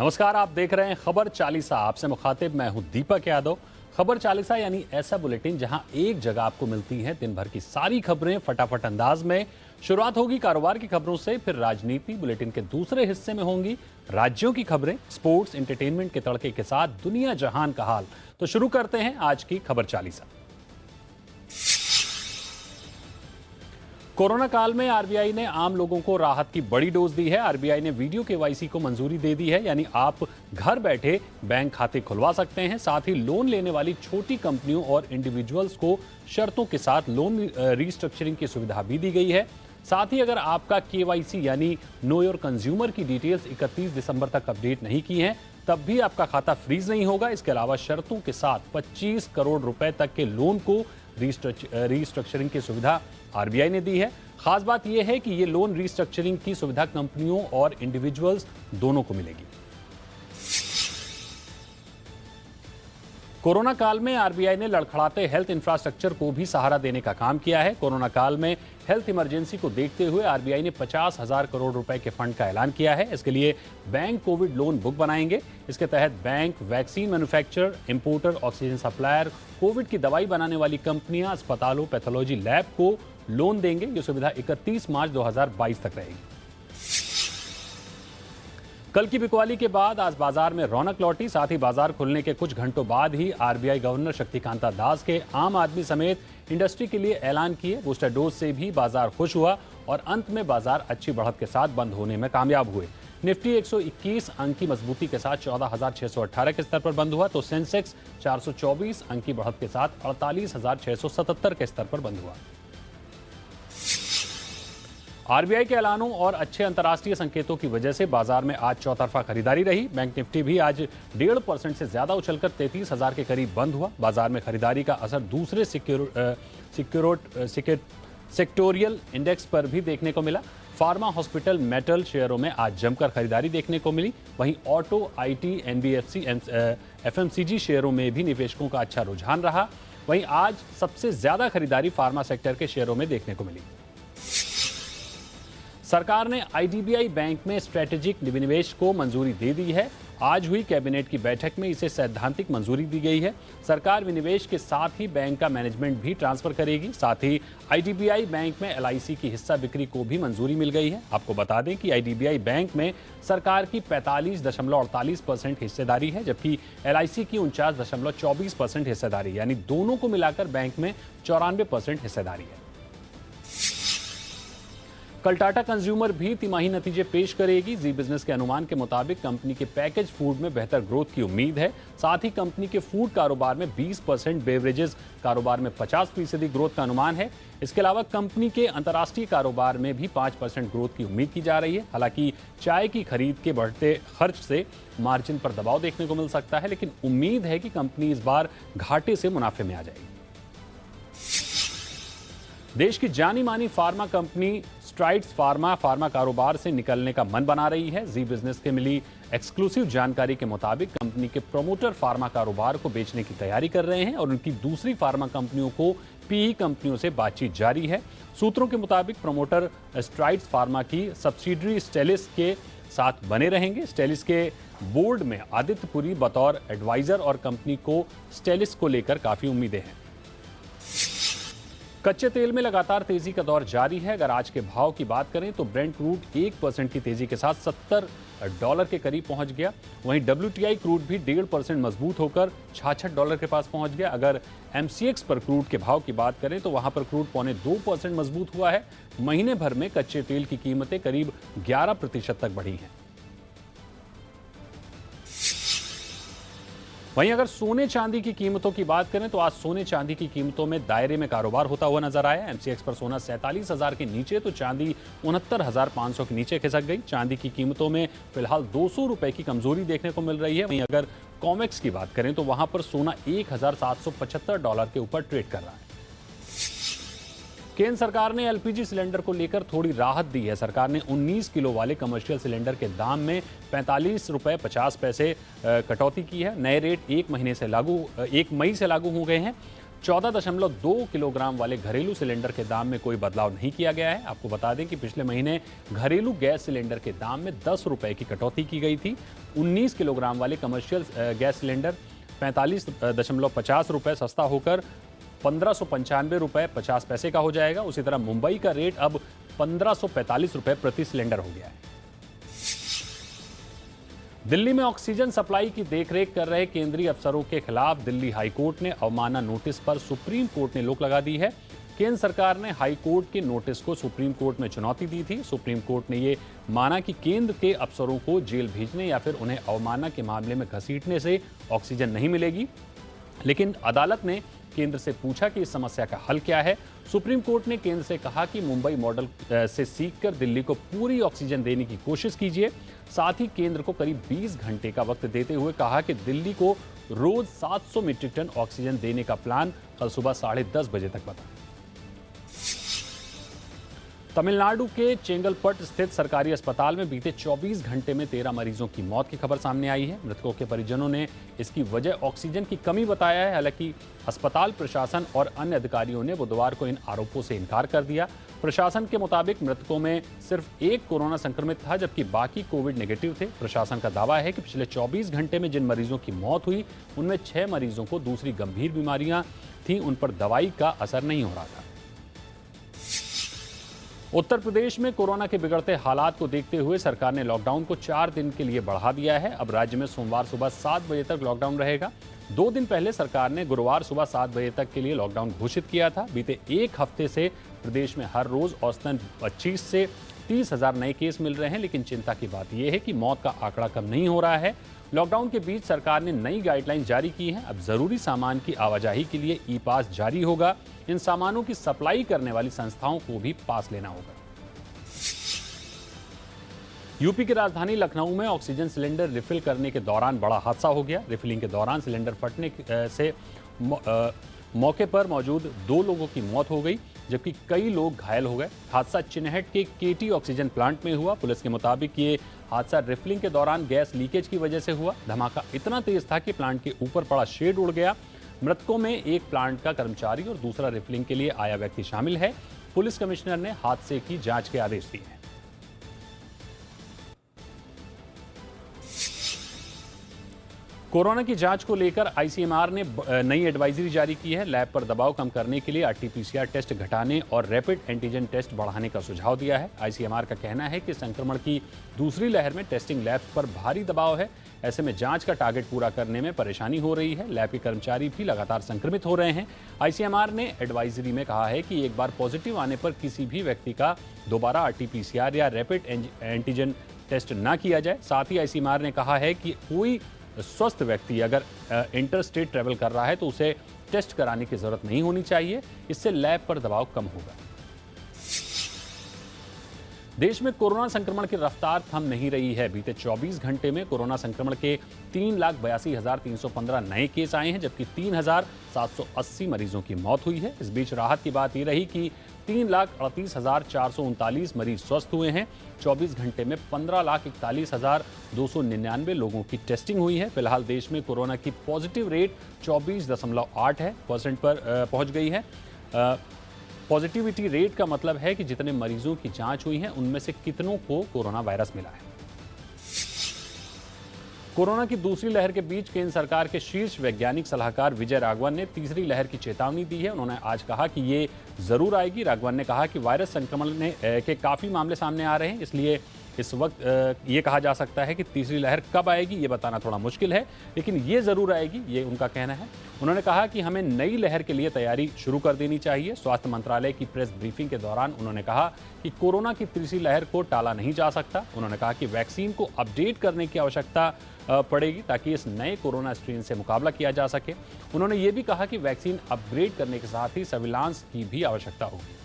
नमस्कार, आप देख रहे हैं खबर चालीसा। आपसे मुखातिब मैं हूं दीपक यादव। खबर चालीसा यानी ऐसा बुलेटिन जहां एक जगह आपको मिलती है दिन भर की सारी खबरें फटाफट अंदाज में। शुरुआत होगी कारोबार की खबरों से, फिर राजनीति। बुलेटिन के दूसरे हिस्से में होंगी राज्यों की खबरें, स्पोर्ट्स, एंटरटेनमेंट के तड़के के साथ दुनिया जहान का हाल। तो शुरू करते हैं आज की खबर चालीसा। कोरोना काल में आरबीआई ने आम लोगों को राहत की बड़ी डोज दी है। आरबीआई ने वीडियो केवाईसी को मंजूरी दे दी है, यानी आप घर बैठे बैंक खाते खुलवा सकते हैं। साथ ही लोन लेने वाली छोटी कंपनियों और इंडिविजुअल्स को शर्तों के साथ लोन रीस्ट्रक्चरिंग की सुविधा भी दी गई है। साथ ही अगर आपका केवाईसी यानी नो योर कंज्यूमर की डिटेल्स 31 दिसंबर तक अपडेट नहीं की हैं, तब भी आपका खाता फ्रीज नहीं होगा। इसके अलावा शर्तों के साथ 25 करोड़ रुपए तक के लोन को रीस्ट्रक्चरिंग की सुविधा आरबीआई ने दी है। खास बात यह है कि यह लोन रीस्ट्रक्चरिंग की सुविधा कंपनियों और इंडिविजुअल्स दोनों को मिलेगी। कोरोना काल में आरबीआई ने लड़खड़ाते हेल्थ इंफ्रास्ट्रक्चर को भी सहारा देने का काम किया है। कोरोना काल में हेल्थ इमरजेंसी को देखते हुए आरबीआई ने 50,000 करोड़ रुपए के फंड का ऐलान किया है। इसके लिए बैंक कोविड लोन बुक बनाएंगे। इसके तहत bank, vaccine manufacturer, importer, oxygen supplier, Covid की दवाई बनाने वाली कंपनियां, अस्पतालों, पैथोलॉजी लैब को लोन देंगे। यह सुविधा 31 मार्च 2022 तक रहेगी। कल की बिकवाली के बाद आज बाजार में रौनक लौटी। साथ ही बाजार खुलने के कुछ घंटों बाद ही आरबीआई गवर्नर शक्तिकांता दास के आम आदमी समेत इंडस्ट्री के लिए ऐलान किए बूस्टर डोज से भी बाजार खुश हुआ और अंत में बाजार अच्छी बढ़त के साथ बंद होने में कामयाब हुए। निफ्टी 121 अंक की मजबूती के साथ 14,618 के स्तर पर बंद हुआ, तो सेंसेक्स 424 अंक की बढ़त के साथ 48,677 के स्तर पर बंद हुआ। आरबीआई के ऐलानों और अच्छे अंतर्राष्ट्रीय संकेतों की वजह से बाजार में आज चौतरफा खरीदारी रही। बैंक निफ्टी भी आज 1.5% से ज्यादा उछलकर 33,000 के करीब बंद हुआ। बाजार में खरीदारी का असर दूसरे सेक्टोरियल इंडेक्स पर भी देखने को मिला। फार्मा, हॉस्पिटल, मेटल शेयरों में आज जमकर खरीदारी देखने को मिली। वहीं ऑटो, आईटी, एनबीएफसी, एफएमसीजी शेयरों में भी निवेशकों का अच्छा रुझान रहा। वहीं आज सबसे ज्यादा खरीदारी फार्मा सेक्टर के शेयरों में देखने को मिली। सरकार ने आईडीबीआई बैंक में स्ट्रेटेजिक विनिवेश को मंजूरी दे दी है। आज हुई कैबिनेट की बैठक में इसे सैद्धांतिक मंजूरी दी गई है। सरकार विनिवेश के साथ ही बैंक का मैनेजमेंट भी ट्रांसफर करेगी। साथ ही आईडीबीआई बैंक में एलआईसी की हिस्सा बिक्री को भी मंजूरी मिल गई है। आपको बता दें कि आईडीबीआई बैंक में सरकार की 45.48% हिस्सेदारी है, जबकि एलआईसी की 49.24% हिस्सेदारी, यानी दोनों को मिलाकर बैंक में 94% हिस्सेदारी है। कल टाटा कंज्यूमर भी तिमाही नतीजे पेश करेगी। जी बिजनेस के अनुमान के मुताबिक कंपनी के पैकेज फूड में बेहतर ग्रोथ की उम्मीद है। साथ ही कंपनी के फूड कारोबार में 20%, बेवरेजेस कारोबार में 50% ग्रोथ का अनुमान है। इसके अलावा कंपनी के अंतर्राष्ट्रीय कारोबार में भी 5% ग्रोथ की उम्मीद की जा रही है। हालांकि चाय की खरीद के बढ़ते खर्च से मार्जिन पर दबाव देखने को मिल सकता है, लेकिन उम्मीद है कि कंपनी इस बार घाटे से मुनाफे में आ जाएगी। देश की जानी मानी फार्मा कंपनी स्ट्राइड्स फार्मा कारोबार से निकलने का मन बना रही है। जी बिजनेस के मिली एक्सक्लूसिव जानकारी के मुताबिक कंपनी के प्रमोटर फार्मा कारोबार को बेचने की तैयारी कर रहे हैं और उनकी दूसरी फार्मा कंपनियों को पीई कंपनियों से बातचीत जारी है। सूत्रों के मुताबिक प्रमोटर स्ट्राइड्स फार्मा की सब्सिडरी स्टेलिस के साथ बने रहेंगे। स्टेलिस के बोर्ड में आदित्य पुरी बतौर एडवाइजर और कंपनी को स्टेलिस को लेकर काफी उम्मीदें हैं। कच्चे तेल में लगातार तेजी का दौर जारी है। अगर आज के भाव की बात करें तो ब्रेंट क्रूड 1% की तेजी के साथ $70 के करीब पहुंच गया। वहीं WTI क्रूड भी 1.5% मजबूत होकर $66 के पास पहुंच गया। अगर MCX पर क्रूड के भाव की बात करें तो वहां पर क्रूड 0.25% मजबूत हुआ है। महीने भर में कच्चे तेल की कीमतें करीब 11% तक बढ़ी हैं। वहीं अगर सोने चांदी की कीमतों की बात करें तो आज सोने चांदी की कीमतों में दायरे में कारोबार होता हुआ नजर आया। MCX पर सोना 47,000 के नीचे तो चांदी 69,500 के नीचे खिसक गई। चांदी की कीमतों में फिलहाल 200 रुपए की कमजोरी देखने को मिल रही है। वहीं अगर कॉमेक्स की बात करें तो वहां पर सोना $1,775 के ऊपर ट्रेड कर रहा है। केंद्र सरकार ने एलपीजी सिलेंडर को लेकर थोड़ी राहत दी है। सरकार ने 19 किलो वाले कमर्शियल सिलेंडर के दाम में 45 रुपए 50 पैसे कटौती की है। नए रेट 1 मई से लागू हो गए हैं। 14.2 किलोग्राम वाले घरेलू सिलेंडर के दाम में कोई बदलाव नहीं किया गया है। आपको बता दें कि पिछले महीने घरेलू गैस सिलेंडर के दाम में 10 रुपए की कटौती की गई थी। 19 किलोग्राम वाले कमर्शियल गैस सिलेंडर 45.50 रुपए सस्ता होकर 1595 रुपए 50 पैसे का हो जाएगा। उसी तरह मुंबई का रेट अब 1545 रुपए प्रति सिलेंडर हो गया है। दिल्ली में ऑक्सीजन सप्लाई की देखरेख कर रहे केंद्रीय अफसरों के खिलाफ दिल्ली हाईकोर्ट ने अवमानना नोटिस पर सुप्रीम कोर्ट ने रोक लगा दी है। केंद्र सरकार ने हाईकोर्ट के नोटिस को सुप्रीम कोर्ट में चुनौती दी थी। सुप्रीम कोर्ट ने यह माना कि केंद्र के अफसरों को जेल भेजने या फिर उन्हें अवमानना के मामले में घसीटने से ऑक्सीजन नहीं मिलेगी, लेकिन अदालत ने केंद्र से पूछा कि इस समस्या का हल क्या है। सुप्रीम कोर्ट ने केंद्र से कहा कि मुंबई मॉडल से सीखकर दिल्ली को पूरी ऑक्सीजन देने की कोशिश कीजिए। साथ ही केंद्र को करीब 20 घंटे का वक्त देते हुए कहा कि दिल्ली को रोज 700 मीट्रिक टन ऑक्सीजन देने का प्लान कल सुबह 10:30 बजे तक बताएं। तमिलनाडु के चेंगलपट स्थित सरकारी अस्पताल में बीते 24 घंटे में 13 मरीजों की मौत की खबर सामने आई है। मृतकों के परिजनों ने इसकी वजह ऑक्सीजन की कमी बताया है। हालांकि अस्पताल प्रशासन और अन्य अधिकारियों ने बुधवार को इन आरोपों से इनकार कर दिया। प्रशासन के मुताबिक मृतकों में सिर्फ एक कोरोना संक्रमित था, जबकि बाकी कोविड नेगेटिव थे। प्रशासन का दावा है कि पिछले 24 घंटे में जिन मरीजों की मौत हुई उनमें 6 मरीजों को दूसरी गंभीर बीमारियां थीं, उन पर दवाई का असर नहीं हो रहा था। उत्तर प्रदेश में कोरोना के बिगड़ते हालात को देखते हुए सरकार ने लॉकडाउन को 4 दिन के लिए बढ़ा दिया है। अब राज्य में सोमवार सुबह 7 बजे तक लॉकडाउन रहेगा। 2 दिन पहले सरकार ने गुरुवार सुबह 7 बजे तक के लिए लॉकडाउन घोषित किया था। बीते एक हफ्ते से प्रदेश में हर रोज औसतन 25 से 30 हजार नए केस मिल रहे हैं, लेकिन चिंता की बात यह है कि मौत का आंकड़ा कम नहीं हो रहा है। लॉकडाउन के बीच सरकार ने नई गाइडलाइन जारी की है। अब जरूरी सामान की आवाजाही के लिए ई पास जारी होगा। इन सामानों की सप्लाई करने वाली संस्थाओं को भी पास लेना होगा। यूपी की राजधानी लखनऊ में ऑक्सीजन सिलेंडर रिफिल करने के दौरान बड़ा हादसा हो गया। रिफिलिंग के दौरान सिलेंडर फटने से मौके पर मौजूद 2 लोगों की मौत हो गई, जबकि कई लोग घायल हो गए। हादसा चिनहट के केटी ऑक्सीजन प्लांट में हुआ। पुलिस के मुताबिक ये हादसा रिफिलिंग के दौरान गैस लीकेज की वजह से हुआ। धमाका इतना तेज था कि प्लांट के ऊपर पड़ा शेड उड़ गया। मृतकों में एक प्लांट का कर्मचारी और दूसरा रिफिलिंग के लिए आया व्यक्ति शामिल है। पुलिस कमिश्नर ने हादसे की जांच के आदेश दिए हैं। कोरोना की जांच को लेकर आईसीएमआर ने नई एडवाइजरी जारी की है। लैब पर दबाव कम करने के लिए आरटी-पीसीआर टेस्ट घटाने और रैपिड एंटीजन टेस्ट बढ़ाने का सुझाव दिया है। आईसीएमआर का कहना है कि संक्रमण की दूसरी लहर में टेस्टिंग लैब्स पर भारी दबाव है। ऐसे में जांच का टारगेट पूरा करने में परेशानी हो रही है। लैब के कर्मचारी भी लगातार संक्रमित हो रहे हैं। आईसीएमआर ने एडवाइजरी में कहा है कि एक बार पॉजिटिव आने पर किसी भी व्यक्ति का दोबारा आरटी-पीसीआर या रैपिड एंटीजन टेस्ट न किया जाए। साथ ही आईसीएमआर ने कहा है कि कोई स्वस्थ व्यक्ति अगर इंटर स्टेट ट्रैवल कर रहा है तो उसे टेस्ट कराने की जरूरत नहीं होनी चाहिए। इससे लैब पर दबाव कम होगा। देश में कोरोना संक्रमण की रफ्तार थम नहीं रही है। बीते 24 घंटे में कोरोना संक्रमण के 3,82,315 नए केस आए हैं, जबकि 3,780 मरीजों की मौत हुई है। इस बीच राहत की बात यह रही कि 3,38,439 मरीज स्वस्थ हुए हैं। 24 घंटे में 15,41,299 लोगों की टेस्टिंग हुई है। फिलहाल देश में कोरोना की पॉजिटिव रेट 24.8% पर पहुंच गई है। पॉजिटिविटी रेट का मतलब है कि जितने मरीजों की जांच हुई है उनमें से कितनों को कोरोना वायरस मिला है। कोरोना की दूसरी लहर के बीच केंद्र सरकार के शीर्ष वैज्ञानिक सलाहकार विजय राघवन ने तीसरी लहर की चेतावनी दी है। उन्होंने आज कहा कि ये जरूर आएगी। राघवन ने कहा कि वायरस संक्रमण के काफी मामले सामने आ रहे हैं, इसलिए इस वक्त ये कहा जा सकता है कि तीसरी लहर कब आएगी ये बताना थोड़ा मुश्किल है, लेकिन ये जरूर आएगी, ये उनका कहना है। उन्होंने कहा कि हमें नई लहर के लिए तैयारी शुरू कर देनी चाहिए। स्वास्थ्य मंत्रालय की प्रेस ब्रीफिंग के दौरान उन्होंने कहा कि कोरोना की तीसरी लहर को टाला नहीं जा सकता। उन्होंने कहा कि वैक्सीन को अपडेट करने की आवश्यकता पड़ेगी ताकि इस नए कोरोना स्ट्रेन से मुकाबला किया जा सके। उन्होंने ये भी कहा कि वैक्सीन अपग्रेड करने के साथ ही सर्विलांस की भी आवश्यकता होगी।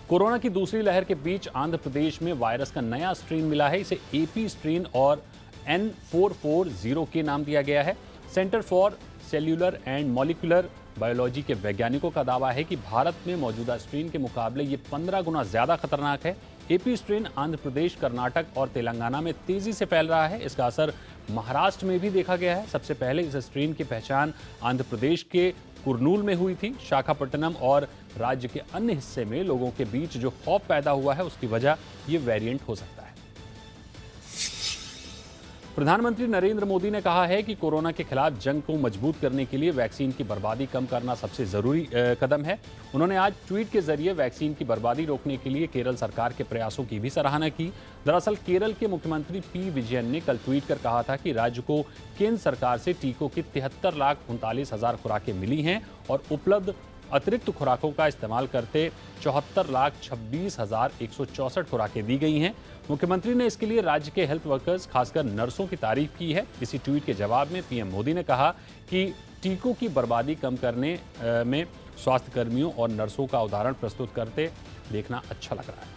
कोरोना की दूसरी लहर के बीच आंध्र प्रदेश में वायरस का नया स्ट्रेन मिला है। इसे एपी स्ट्रेन और N440 के नाम दिया गया है। Centre for cellular and molecular biology के वैज्ञानिकों का दावा है कि भारत में मौजूदा स्ट्रेन के मुकाबले ये 15 गुना ज्यादा खतरनाक है। एपी स्ट्रेन आंध्र प्रदेश, कर्नाटक और तेलंगाना में तेजी से फैल रहा है। इसका असर महाराष्ट्र में भी देखा गया है। सबसे पहले इस स्ट्रेन की पहचान आंध्र प्रदेश के कुर्नूल में हुई थी। शाखापट्टनम और राज्य के अन्य हिस्से में लोगों के बीच जो खौफ पैदा हुआ है, उसकी वजह ये वेरिएंट हो सकता है। प्रधानमंत्री नरेंद्र मोदी ने कहा है कि कोरोना के खिलाफ जंग को मजबूत करने के लिए वैक्सीन की बर्बादी कम करना सबसे जरूरी कदम है। उन्होंने आज ट्वीट के जरिए वैक्सीन की बर्बादी रोकने के लिए केरल सरकार के प्रयासों की भी सराहना की। दरअसल केरल के मुख्यमंत्री पी विजयन ने कल ट्वीट कर कहा था कि राज्य को केंद्र सरकार से टीकों की 73,39,000 खुराकें मिली हैं और उपलब्ध अतिरिक्त खुराकों का इस्तेमाल करते 74,26,164 खुराकें दी गई हैं। मुख्यमंत्री ने इसके लिए राज्य के हेल्थ वर्कर्स, खासकर नर्सों की तारीफ की है। इसी ट्वीट के जवाब में पीएम मोदी ने कहा कि टीकों की बर्बादी कम करने में स्वास्थ्य कर्मियों और नर्सों का उदाहरण प्रस्तुत करते देखना अच्छा लग रहा है।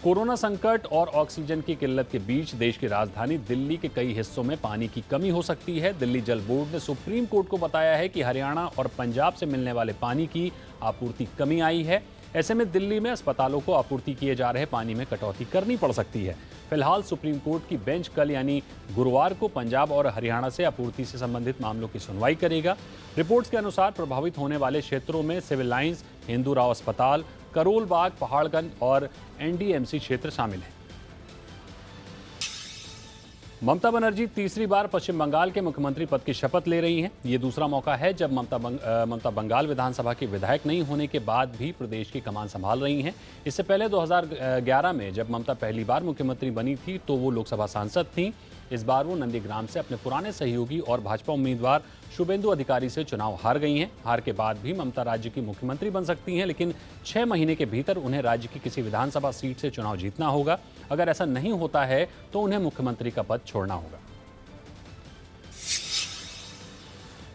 कोरोना संकट और ऑक्सीजन की किल्लत के बीच देश की राजधानी दिल्ली के कई हिस्सों में पानी की कमी हो सकती है। दिल्ली जल बोर्ड ने सुप्रीम कोर्ट को बताया है कि हरियाणा और पंजाब से मिलने वाले पानी की आपूर्ति कमी आई है। ऐसे में दिल्ली में अस्पतालों को आपूर्ति किए जा रहे पानी में कटौती करनी पड़ सकती है। फिलहाल सुप्रीम कोर्ट की बेंच कल यानी गुरुवार को पंजाब और हरियाणा से आपूर्ति से संबंधित मामलों की सुनवाई करेगा। रिपोर्ट्स के अनुसार प्रभावित होने वाले क्षेत्रों में सिविल लाइंस, हिंदू राव अस्पताल, करोल बाग, पहाड़गंज और एनडीएमसी क्षेत्र शामिल हैं। ममता बनर्जी तीसरी बार पश्चिम बंगाल के मुख्यमंत्री पद की शपथ ले रही हैं। ये दूसरा मौका है जब ममता बंगाल विधानसभा की विधायक नहीं होने के बाद भी प्रदेश की कमान संभाल रही हैं। इससे पहले 2011 में जब ममता पहली बार मुख्यमंत्री बनी थी तो वो लोकसभा सांसद थीं। इस बार वो नंदीग्राम से अपने पुराने सहयोगी और भाजपा उम्मीदवार शुभेंदु अधिकारी से चुनाव हार गई हैं। हार के बाद भी ममता राज्य की मुख्यमंत्री बन सकती हैं, लेकिन 6 महीने के भीतर उन्हें राज्य की किसी विधानसभा सीट से चुनाव जीतना होगा। अगर ऐसा नहीं होता है तो उन्हें मुख्यमंत्री का पद छोड़ना होगा।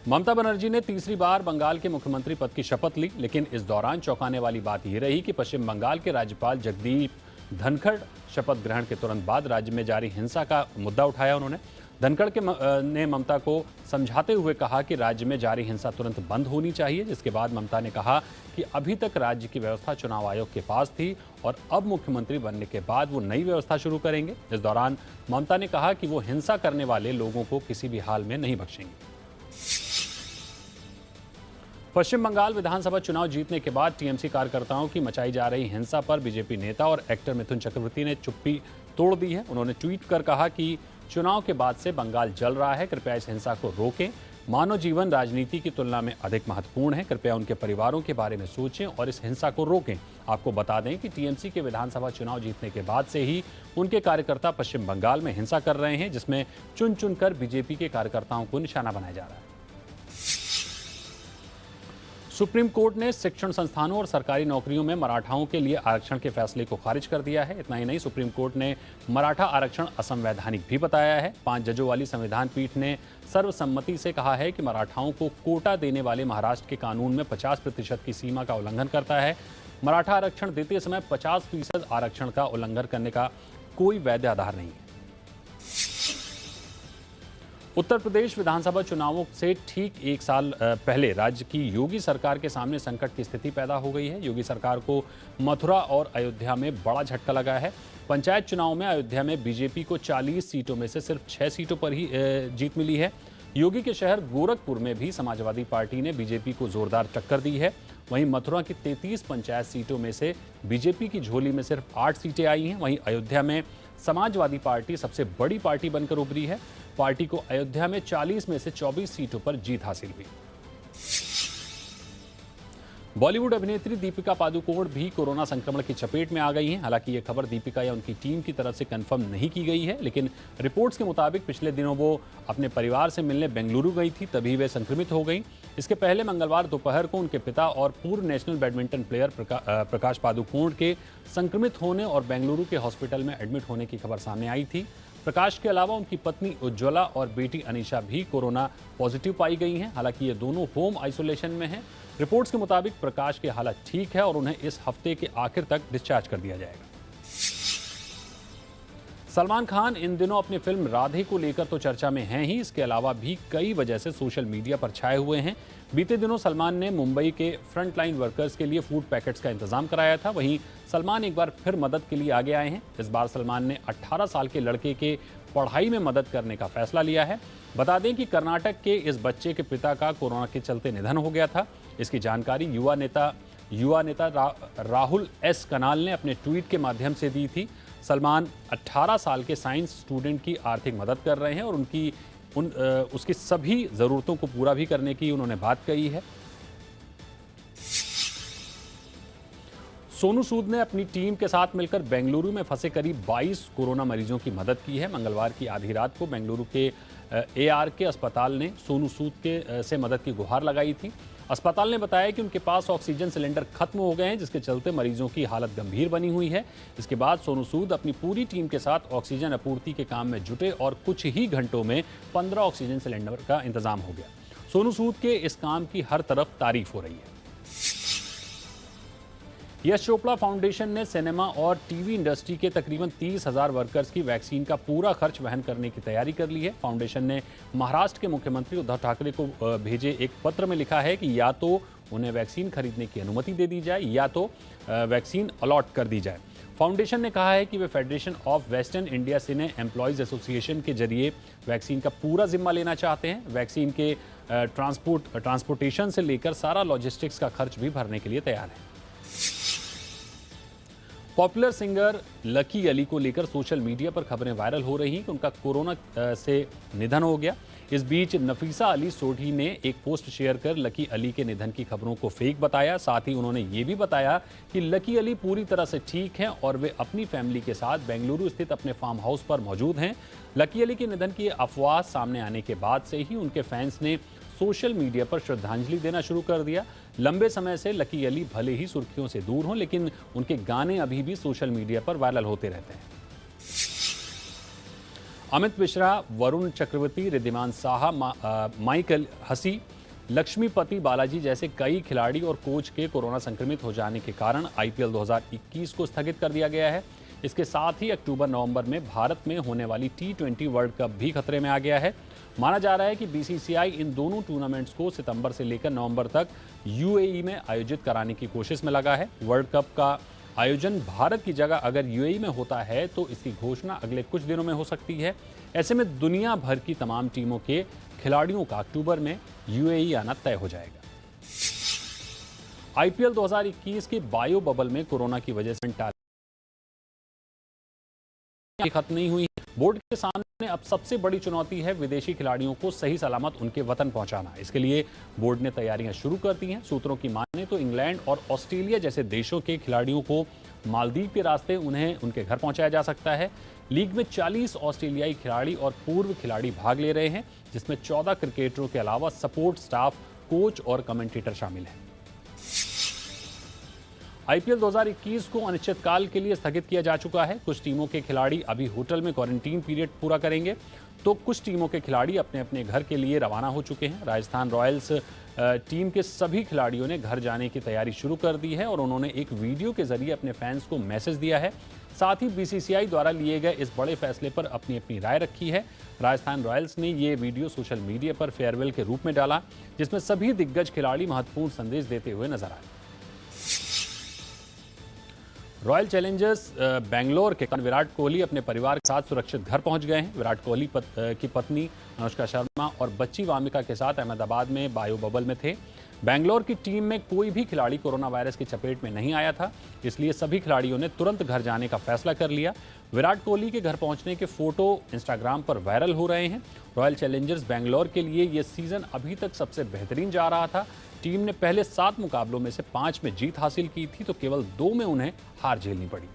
ममता बनर्जी ने तीसरी बार बंगाल के मुख्यमंत्री पद की शपथ ली, लेकिन इस दौरान चौंकाने वाली बात यह रही कि पश्चिम बंगाल के राज्यपाल जगदीप धनखड़ शपथ ग्रहण के तुरंत बाद राज्य में जारी हिंसा का मुद्दा उठाया। उन्होंने धनखड़ ने ममता को समझाते हुए कहा कि राज्य में जारी हिंसा तुरंत बंद होनी चाहिए, जिसके बाद ममता ने कहा कि अभी तक राज्य की व्यवस्था चुनाव आयोग के पास थी और अब मुख्यमंत्री बनने के बाद वो नई व्यवस्था शुरू करेंगे। इस दौरान ममता ने कहा कि वो हिंसा करने वाले लोगों को किसी भी हाल में नहीं बख्शेंगे। पश्चिम बंगाल विधानसभा चुनाव जीतने के बाद टीएमसी कार्यकर्ताओं की मचाई जा रही हिंसा पर बीजेपी नेता और एक्टर मिथुन चक्रवर्ती ने चुप्पी तोड़ दी है। उन्होंने ट्वीट कर कहा कि चुनाव के बाद से बंगाल जल रहा है, कृपया इस हिंसा को रोकें। मानव जीवन राजनीति की तुलना में अधिक महत्वपूर्ण है, कृपया उनके परिवारों के बारे में सोचें और इस हिंसा को रोकें। आपको बता दें कि टीएमसी के विधानसभा चुनाव जीतने के बाद से ही उनके कार्यकर्ता पश्चिम बंगाल में हिंसा कर रहे हैं, जिसमें चुन चुनकर बीजेपी के कार्यकर्ताओं को निशाना बनाया जा रहा है। सुप्रीम कोर्ट ने शिक्षण संस्थानों और सरकारी नौकरियों में मराठाओं के लिए आरक्षण के फैसले को खारिज कर दिया है। इतना ही नहीं, सुप्रीम कोर्ट ने मराठा आरक्षण असंवैधानिक भी बताया है। 5 जजों वाली संविधान पीठ ने सर्वसम्मति से कहा है कि मराठाओं को कोटा देने वाले महाराष्ट्र के कानून में 50% की सीमा का उल्लंघन करता है। मराठा आरक्षण देते समय 50% आरक्षण का उल्लंघन करने का कोई वैध आधार नहीं है। उत्तर प्रदेश विधानसभा चुनावों से ठीक 1 साल पहले राज्य की योगी सरकार के सामने संकट की स्थिति पैदा हो गई है। योगी सरकार को मथुरा और अयोध्या में बड़ा झटका लगा है। पंचायत चुनाव में अयोध्या में बीजेपी को 40 सीटों में से सिर्फ 6 सीटों पर ही जीत मिली है। योगी के शहर गोरखपुर में भी समाजवादी पार्टी ने बीजेपी को जोरदार टक्कर दी है। वहीं मथुरा की 33 पंचायत सीटों में से बीजेपी की झोली में सिर्फ 8 सीटें आई हैं। वहीं अयोध्या में समाजवादी पार्टी सबसे बड़ी पार्टी बनकर उभरी है। पार्टी को अयोध्या में 40 में से 24 सीटों पर जीत हासिल हुई। बॉलीवुड अभिनेत्री दीपिका पादुकोण भी कोरोना संक्रमण की चपेट में आ गई हैं। हालांकि ये खबर दीपिका या उनकी टीम की तरफ से कंफर्म नहीं की गई है, लेकिन रिपोर्ट्स के मुताबिक पिछले दिनों वो अपने परिवार से मिलने बेंगलुरु गई थी, तभी वे संक्रमित हो गई। इसके पहले मंगलवार दोपहर को उनके पिता और पूर्व national badminton player Prakash Padukone के संक्रमित होने और बेंगलुरु के हॉस्पिटल में एडमिट होने की खबर सामने आई थी। प्रकाश के अलावा उनकी पत्नी उज्ज्वला और बेटी अनीशा भी कोरोना पॉजिटिव पाई गई हैं। हालांकि ये दोनों होम आइसोलेशन में हैं। रिपोर्ट्स के मुताबिक प्रकाश की हालत ठीक है और उन्हें इस हफ्ते के आखिर तक डिस्चार्ज कर दिया जाएगा। सलमान खान इन दिनों अपनी फिल्म राधे को लेकर तो चर्चा में हैं ही, इसके अलावा भी कई वजह से सोशल मीडिया पर छाए हुए हैं। बीते दिनों सलमान ने मुंबई के फ्रंटलाइन वर्कर्स के लिए फूड पैकेट्स का इंतजाम कराया था। वहीं सलमान एक बार फिर मदद के लिए आगे आए हैं। इस बार सलमान ने 18 साल के लड़के के पढ़ाई में मदद करने का फैसला लिया है। बता दें कि कर्नाटक के इस बच्चे के पिता का कोरोना के चलते निधन हो गया था। इसकी जानकारी युवा नेता राहुल एस कनाल ने अपने ट्वीट के माध्यम से दी थी। सलमान 18 साल के साइंस स्टूडेंट की आर्थिक मदद कर रहे हैं और उसकी सभी ज़रूरतों को पूरा भी करने की उन्होंने बात कही है। सोनू सूद ने अपनी टीम के साथ मिलकर बेंगलुरु में फंसे करीब 22 कोरोना मरीजों की मदद की है। मंगलवार की आधी रात को बेंगलुरु के ARK अस्पताल ने सोनू सूद से मदद की गुहार लगाई थी। अस्पताल ने बताया कि उनके पास ऑक्सीजन सिलेंडर खत्म हो गए हैं, जिसके चलते मरीजों की हालत गंभीर बनी हुई है। इसके बाद सोनू सूद अपनी पूरी टीम के साथ ऑक्सीजन आपूर्ति के काम में जुटे और कुछ ही घंटों में 15 ऑक्सीजन सिलेंडर का इंतजाम हो गया। सोनू सूद के इस काम की हर तरफ तारीफ हो रही है। यश चोपड़ा फाउंडेशन ने सिनेमा और टीवी इंडस्ट्री के तकरीबन 30,000 वर्कर्स की वैक्सीन का पूरा खर्च वहन करने की तैयारी कर ली है। फाउंडेशन ने महाराष्ट्र के मुख्यमंत्री उद्धव ठाकरे को भेजे एक पत्र में लिखा है कि या तो उन्हें वैक्सीन खरीदने की अनुमति दे दी जाए या तो वैक्सीन अलॉट कर दी जाए। फाउंडेशन ने कहा है कि वे Federation of Western India Cine Employees Association के जरिए वैक्सीन का पूरा जिम्मा लेना चाहते हैं। वैक्सीन के ट्रांसपोर्टेशन से लेकर सारा लॉजिस्टिक्स का खर्च भी भरने के लिए तैयार है। पॉपुलर सिंगर लकी अली को लेकर सोशल मीडिया पर खबरें वायरल हो रही हैं कि उनका कोरोना से निधन हो गया। इस बीच नफीसा अली सोढ़ी ने एक पोस्ट शेयर कर लकी अली के निधन की खबरों को फेक बताया। साथ ही उन्होंने ये भी बताया कि लकी अली पूरी तरह से ठीक हैं और वे अपनी फैमिली के साथ बेंगलुरु स्थित अपने फार्म हाउस पर मौजूद हैं। लकी अली के निधन की अफवाह सामने आने के बाद से ही उनके फैंस ने सोशल मीडिया पर श्रद्धांजलि देना शुरू कर दिया। लंबे समय से लकी अली भले ही सुर्खियों से दूर हों, लेकिन उनके गाने अभी भी सोशल मीडिया पर वायरल होते रहते हैं। अमित मिश्रा, वरुण चक्रवर्ती, रिद्धिमान साहा, माइकल हसी, लक्ष्मीपति बालाजी जैसे कई खिलाड़ी और कोच के कोरोना संक्रमित हो जाने के कारण IPL 2021 को स्थगित कर दिया गया है। इसके साथ ही अक्टूबर-नवंबर में भारत में होने वाली T20 वर्ल्ड कप भी खतरे में आ गया है। माना जा रहा है कि BCCI इन दोनों टूर्नामेंट्स को सितंबर से लेकर नवंबर तक UAE में आयोजित कराने की कोशिश में लगा है। वर्ल्ड कप का आयोजन भारत की जगह अगर UAE में होता है तो इसकी घोषणा अगले कुछ दिनों में हो सकती है। ऐसे में दुनिया भर की तमाम टीमों के खिलाड़ियों का अक्टूबर में UAE आना तय हो जाएगा। IPL 2021 के बायो बबल में कोरोना की वजह से खत्म नहीं हुई। बोर्ड के सामने अब सबसे बड़ी चुनौती है विदेशी खिलाड़ियों को सही सलामत उनके वतन पहुंचाना। इसके लिए बोर्ड ने तैयारियां शुरू कर दी हैं। सूत्रों की माने तो इंग्लैंड और ऑस्ट्रेलिया जैसे देशों के खिलाड़ियों को मालदीव के रास्ते उन्हें उनके घर पहुंचाया जा सकता है। लीग में 40 ऑस्ट्रेलियाई खिलाड़ी और पूर्व खिलाड़ी भाग ले रहे हैं, जिसमें 14 क्रिकेटरों के अलावा सपोर्ट स्टाफ, कोच और कमेंटेटर शामिल हैं। IPL 2021 को अनिश्चितकाल के लिए स्थगित किया जा चुका है। कुछ टीमों के खिलाड़ी अभी होटल में क्वारंटीन पीरियड पूरा करेंगे, तो कुछ टीमों के खिलाड़ी अपने अपने घर के लिए रवाना हो चुके हैं। राजस्थान रॉयल्स टीम के सभी खिलाड़ियों ने घर जाने की तैयारी शुरू कर दी है और उन्होंने एक वीडियो के जरिए अपने फैंस को मैसेज दिया है। साथ ही BCCI द्वारा लिए गए इस बड़े फैसले पर अपनी अपनी राय रखी है। राजस्थान रॉयल्स ने ये वीडियो सोशल मीडिया पर फेयरवेल के रूप में डाला, जिसमें सभी दिग्गज खिलाड़ी महत्वपूर्ण संदेश देते हुए नजर आए। रॉयल चैलेंजर्स बेंगलोर के विराट कोहली अपने परिवार के साथ सुरक्षित घर पहुंच गए हैं। विराट कोहली की पत्नी अनुष्का शर्मा और बच्ची वामिका के साथ अहमदाबाद में बायो बबल में थे। बेंगलोर की टीम में कोई भी खिलाड़ी कोरोना वायरस की चपेट में नहीं आया था, इसलिए सभी खिलाड़ियों ने तुरंत घर जाने का फैसला कर लिया। विराट कोहली के घर पहुंचने के फोटो इंस्टाग्राम पर वायरल हो रहे हैं। रॉयल चैलेंजर्स बेंगलोर के लिए यह सीजन अभी तक सबसे बेहतरीन जा रहा था। टीम ने पहले 7 मुकाबलों में से 5 में जीत हासिल की थी, तो केवल 2 में उन्हें हार झेलनी पड़ी।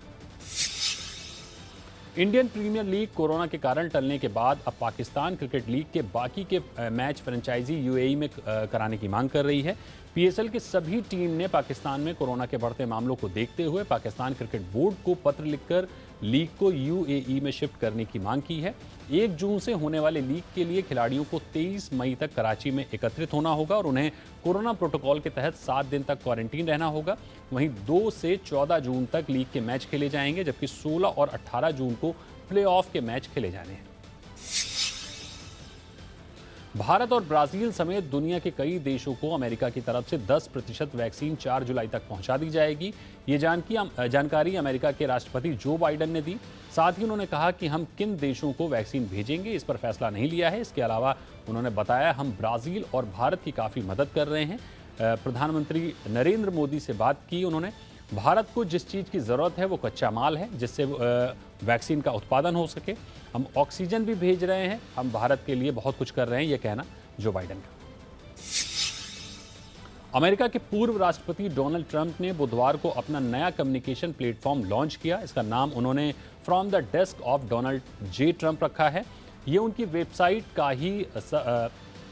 इंडियन प्रीमियर लीग कोरोना के कारण टलने के बाद अब पाकिस्तान क्रिकेट लीग के बाकी के मैच फ्रेंचाइजी UAE में कराने की मांग कर रही है। PSL की सभी टीम ने पाकिस्तान में कोरोना के बढ़ते मामलों को देखते हुए पाकिस्तान क्रिकेट बोर्ड को पत्र लिखकर लीग को UAE में शिफ्ट करने की मांग की है। 1 जून से होने वाले लीग के लिए खिलाड़ियों को 23 मई तक कराची में एकत्रित होना होगा और उन्हें कोरोना प्रोटोकॉल के तहत 7 दिन तक क्वारंटीन रहना होगा। वहीं 2 से 14 जून तक लीग के मैच खेले जाएंगे, जबकि 16 और 18 जून को प्लेऑफ के मैच खेले जाने हैं। भारत और ब्राजील समेत दुनिया के कई देशों को अमेरिका की तरफ से 10% वैक्सीन 4 जुलाई तक पहुंचा दी जाएगी। ये जानकारी अमेरिका के राष्ट्रपति जो बाइडेन ने दी। साथ ही उन्होंने कहा कि हम किन देशों को वैक्सीन भेजेंगे इस पर फैसला नहीं लिया है। इसके अलावा उन्होंने बताया हम ब्राजील और भारत की काफ़ी मदद कर रहे हैं। प्रधानमंत्री नरेंद्र मोदी से बात की उन्होंने। भारत को जिस चीज़ की ज़रूरत है वो कच्चा माल है जिससे वैक्सीन का उत्पादन हो सके। हम ऑक्सीजन भी भेज रहे हैं, हम भारत के लिए बहुत कुछ कर रहे हैं, यह कहना जो बाइडेन का। अमेरिका के पूर्व राष्ट्रपति डोनाल्ड ट्रंप ने बुधवार को अपना नया कम्युनिकेशन प्लेटफॉर्म लॉन्च किया। इसका नाम उन्होंने from the desk of Donald J Trump रखा है। ये उनकी वेबसाइट का ही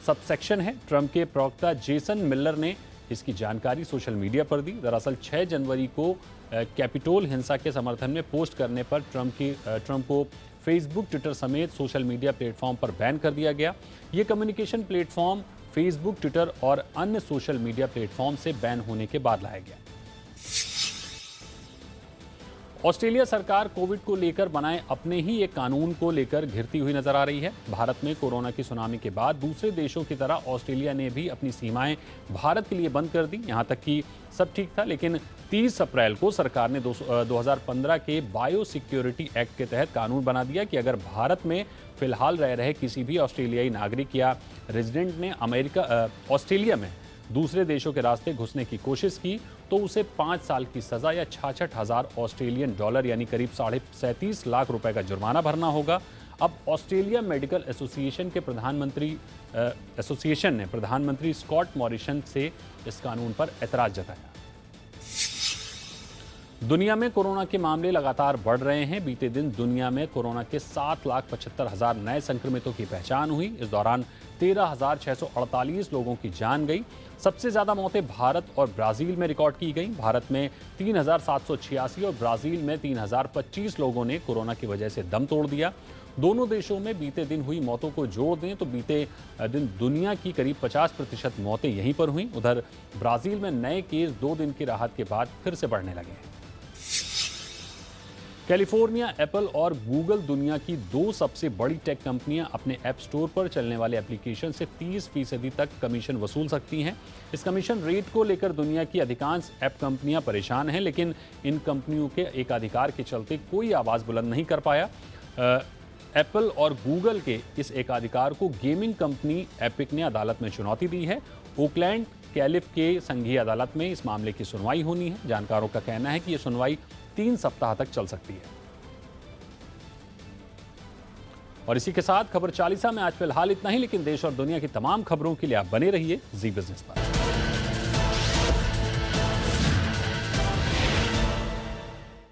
सबसेक्शन है। ट्रंप के प्रवक्ता जेसन मिलर ने इसकी जानकारी सोशल मीडिया पर दी। दरअसल 6 जनवरी को कैपिटोल हिंसा के समर्थन में पोस्ट करने पर ट्रंप को फेसबुक, ट्विटर समेत सोशल मीडिया प्लेटफॉर्म पर बैन कर दिया गया। ये कम्युनिकेशन प्लेटफॉर्म फेसबुक, ट्विटर और अन्य सोशल मीडिया प्लेटफॉर्म से बैन होने के बाद लाया गया। ऑस्ट्रेलिया सरकार कोविड को लेकर बनाए अपने ही एक कानून को लेकर घिरती हुई नजर आ रही है। भारत में कोरोना की सुनामी के बाद दूसरे देशों की तरह ऑस्ट्रेलिया ने भी अपनी सीमाएं भारत के लिए बंद कर दी। यहां तक कि सब ठीक था, लेकिन 30 अप्रैल को सरकार ने 2015 के बायो सिक्योरिटी एक्ट के तहत कानून बना दिया कि अगर भारत में फिलहाल रह रहे किसी भी ऑस्ट्रेलियाई नागरिक या रेजिडेंट ने ऑस्ट्रेलिया में दूसरे देशों के रास्ते घुसने की कोशिश की तो उसे 5 साल की सजा या 66,000 ऑस्ट्रेलियन डॉलर यानी करीब 37.5 लाख रुपए का जुर्माना भरना होगा। अब ऑस्ट्रेलिया मेडिकल एसोसिएशन ने प्रधानमंत्री स्कॉट मॉरिसन से इस कानून पर ऐतराज जताया। दुनिया में कोरोना के मामले लगातार बढ़ रहे हैं। बीते दिन दुनिया में कोरोना के 7,75,000 नए संक्रमितों की पहचान हुई। इस दौरान 13,648 लोगों की जान गई। सबसे ज्यादा मौतें भारत और ब्राजील में रिकॉर्ड की गई। भारत में 3,786 और ब्राजील में 3,025 लोगों ने कोरोना की वजह से दम तोड़ दिया। दोनों देशों में बीते दिन हुई मौतों को जोड़ दें तो बीते दिन दुनिया की करीब 50% मौतें यहीं पर हुई। उधर ब्राजील में नए केस 2 दिन की राहत के बाद फिर से बढ़ने लगे हैं। कैलिफोर्निया, एप्पल और गूगल दुनिया की 2 सबसे बड़ी टेक कंपनियां अपने ऐप स्टोर पर चलने वाले एप्लीकेशन से 30% तक कमीशन वसूल सकती हैं। इस कमीशन रेट को लेकर दुनिया की अधिकांश ऐप कंपनियां परेशान हैं, लेकिन इन कंपनियों के एकाधिकार के चलते कोई आवाज़ बुलंद नहीं कर पाया। एप्पल और गूगल के इस एकाधिकार को गेमिंग कंपनी एपिक ने अदालत में चुनौती दी है। ओकलैंड कैलिफ के संघीय अदालत में इस मामले की सुनवाई होनी है। जानकारों का कहना है कि यह सुनवाई 3 सप्ताह तक चल सकती है। और इसी के साथ खबर 40 में आज फिलहाल इतना ही, लेकिन देश और दुनिया की तमाम खबरों के लिए आप बने रहिए जी बिजनेस पर।